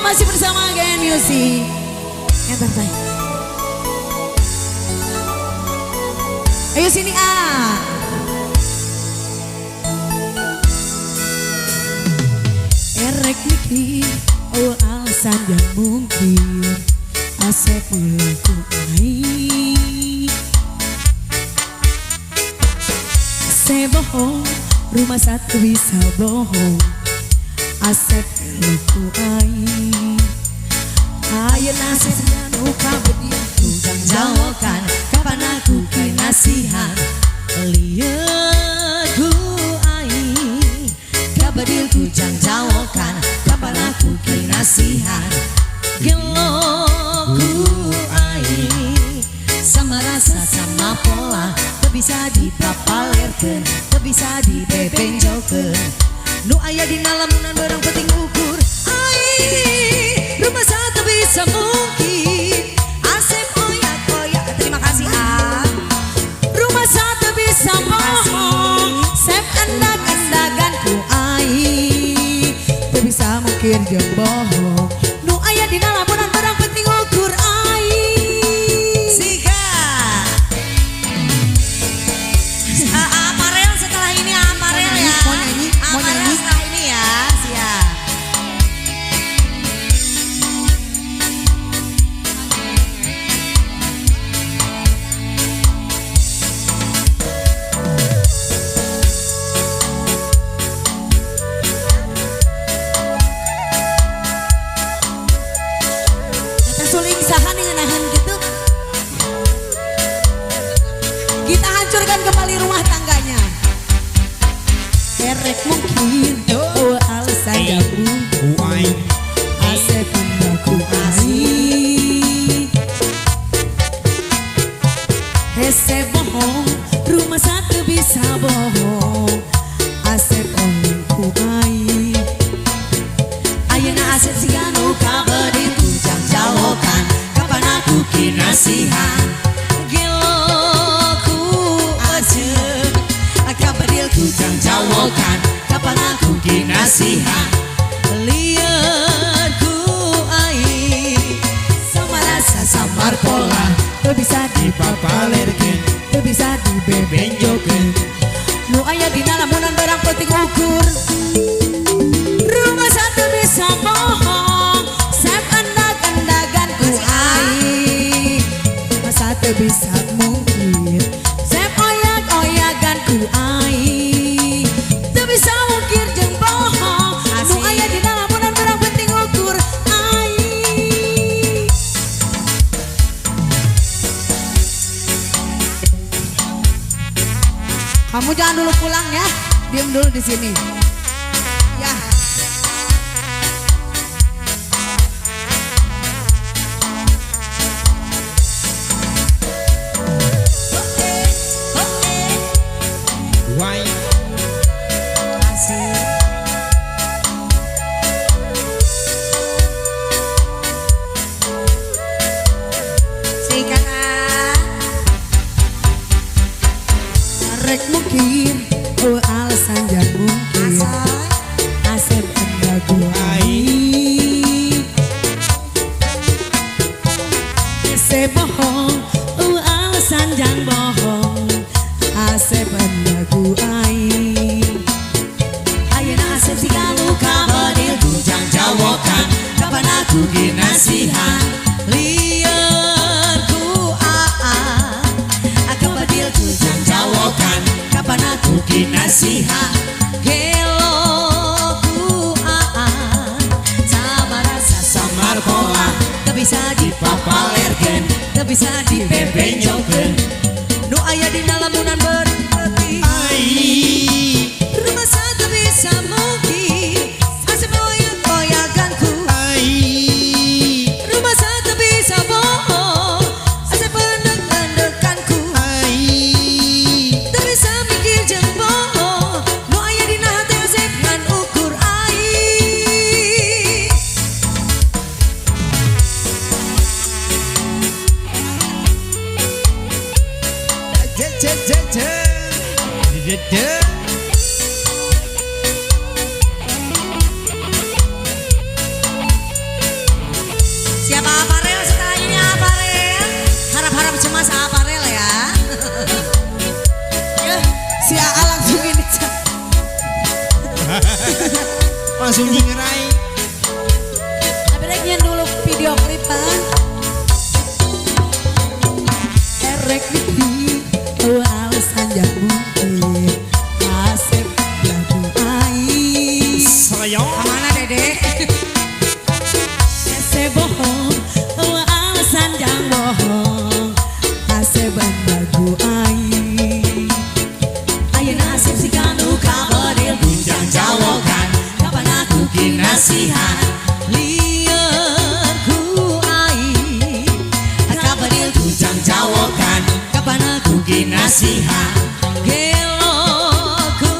masih bersama Gen Music Entertain. Ayo sini Erek mikir oh alasan yang mungkin Asep melakukan Saya bohong, rumah satu bisa bohong Asep melakukan Ayo nasi sedang kabedian Kujang jawakan kapan aku kay nasihan Lihat ku ai Kabedil kujang jawakan kapan aku kay nasihan Gelo ku ai Sama rasa sama pola Tak bisa dipapalerkan Tak bisa dibebenjokan Nu aya di lamunan barang penting ukur ai rumah satu bisa mungkin Asep oyak-oyak terima kasih rumah satu bisa bohong Sep kendak-kendagan ku ai tak bisa mungkin dia bohong Nu aya di lamunan barang penting ukur ai Sika Aparel setelah ini Aparel ya mau nyanyi setelah ini ya siap suling sahan yang nahan gitu kita hancurkan kembali rumah tangganya Erek mungkin oh alasan gak mungkin Asep mendaku asih Hese bohong rumah satu bisa bohong Asep omongku baik Ayeuna Asep sigano kabedil kujang jawokan kapan aku kinasihan Gelo ku Asep kabedil kujang jawokan kapan aku kinasihan Lihat ku ai sama rasa samar pola tak bisa dipapalerkan tak bisa dibebenjokan Nu aya di lamunan barang penting ukur rumah satu bisa bohong Sep kendak-kendagan ku ai rumah satu bisa mungkin Sep oyak-oyakan ku ai tak bisa mungkin jeung bohong Nu aya di lamunan barang penting ukur ai Kamu jangan dulu pulang ya, diam dulu di sini. Ya. Why? Asik. Sikat Rek mungkin oh alasan yang mungkin Asep anda guai Ese bohong oh alasan yang bohong Asep anda guai Ayeuna Asep sigalo kabedil kujang jawokan kapan aku kinasihan Lihat ku kabedil kujang jawokan kapan aku kinasihan Gelo ku sama rasa samar pola tak bisa dipapalerkan tak bisa dibebenjokan Nu aya di lamunan berarti rumah satu bisa mungkin Asep oyak-oyakan ku rumah satu bisa bohong Asep pendek-pendekan ku tak bisa mikir jeung bohong Nu aya di hati Asep ngan ukur ai Si AA langsung ini Cak. Langsung nyingerai. Abreknya dulu video klipan. Erek di alasan yang mungkin Asep lagu air. Sayang. Kemana Dede? Asep bohong, alasan yang bohong Asep lagu air. Ayeuna Asep si kanu kabaril gunjang jawokan kapan aku kinasihan lieur ku air. Kabaril gunjang jawokan kapan aku kinasihan gelo ku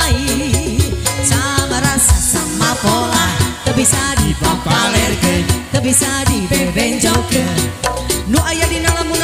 air. Sama rasa sama pola teu bisa dipapalerkeun teu bisa dibebenjokeun nu aya dina lamun